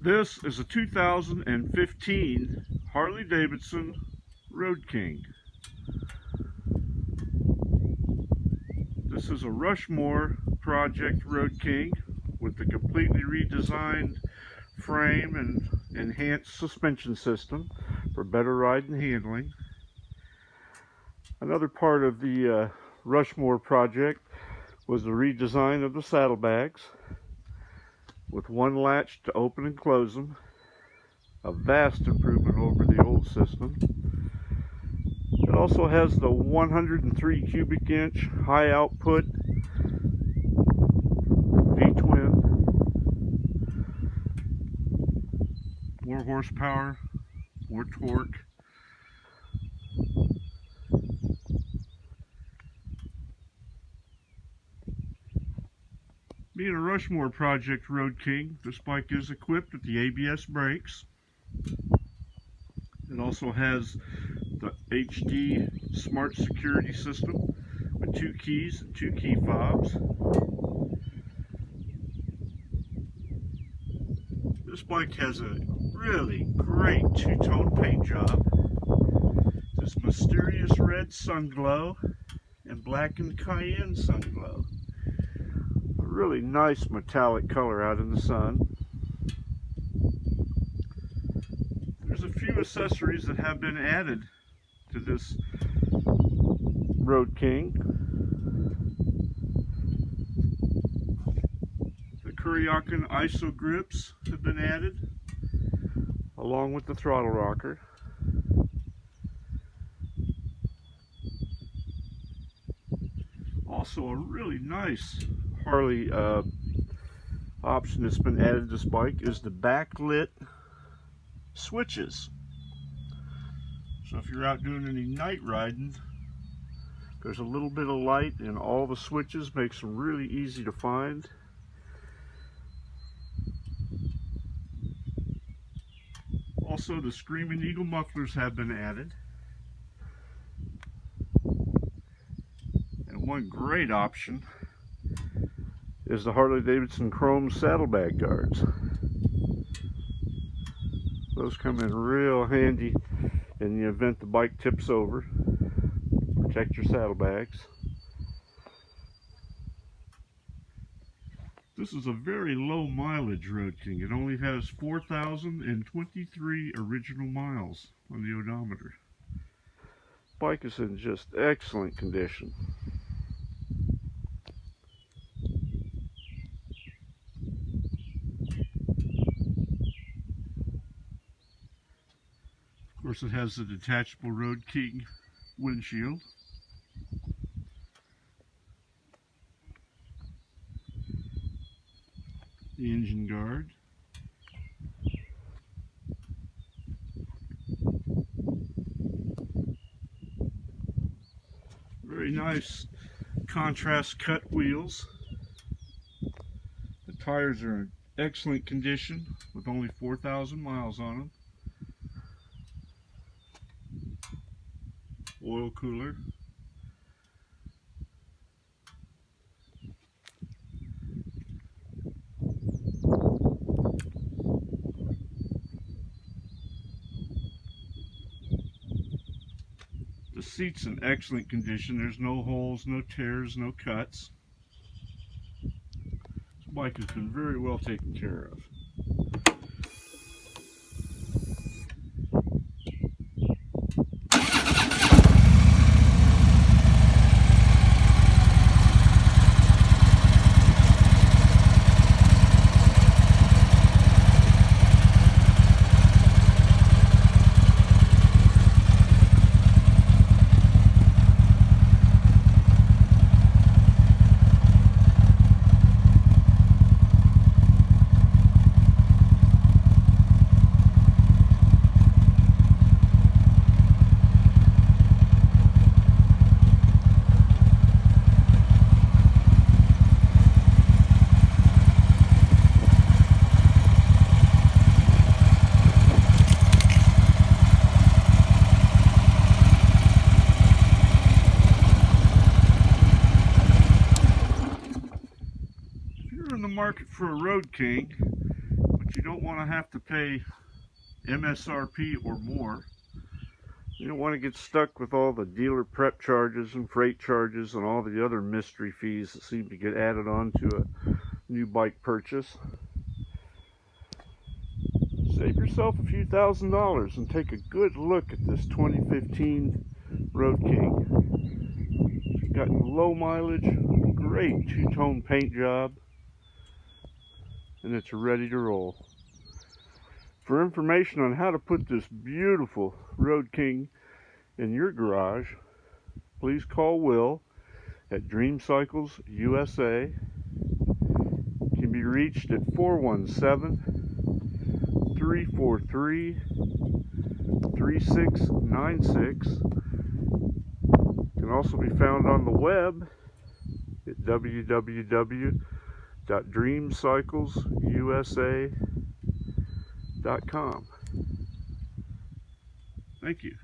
This is a 2015 Harley Davidson Road King. This is a Rushmore Project Road King with the completely redesigned frame and enhanced suspension system for better ride and handling. Another part of the Rushmore project was the redesign of the saddlebags with one latch to open and close them, a vast improvement over the old system. It also has the 103 cubic inch high output V-twin, more horsepower, more torque. Being a Rushmore Project Road King, this bike is equipped with the ABS brakes. It also has the HD smart security system with 2 keys and 2 key fobs. This bike has a really great two-tone paint job. This Mysterious Red Sunglo and Blackened Cayenne Sunglo. A really nice metallic color out in the sun. There's a few accessories that have been added to this Road King. The Cayenne ISO grips have been added, along with the throttle rocker. Also a really nice Harley option that's been added to this bike is the backlit switches. So if you're out doing any night riding, there's a little bit of light in all the switches, makes them really easy to find. Also, the Screamin Eagle mufflers have been added. And one great option is the Harley Davidson chrome saddlebag guards. Those come in real handy in the event the bike tips over. Protect your saddlebags. This is a very low mileage Road King. It only has 4,023 original miles on the odometer. Bike is in just excellent condition. Of course, it has the Detachable Road King windshield. The engine guard. Very nice contrast cut wheels. The tires are in excellent condition with only 4,000 miles on them. Oil cooler. The seat's in excellent condition. There's no holes, no tears, no cuts. This bike has been very well taken care of. market for a Road King, but but you don't want to have to pay MSRP or more. You don't want to get stuck with all the dealer prep charges and freight charges and all the other mystery fees that seem to get added on to a new bike purchase. Save yourself a few $1,000s and take a good look at this 2015 Road King. It's got low mileage, great two-tone paint job, and it's ready to roll. For information on how to put this beautiful Road King in your garage, please call Will at Dream Cycles USA. Can be reached at 417-343-3696. Can also be found on the web at www.dreamcyclesusa.com. Thank you.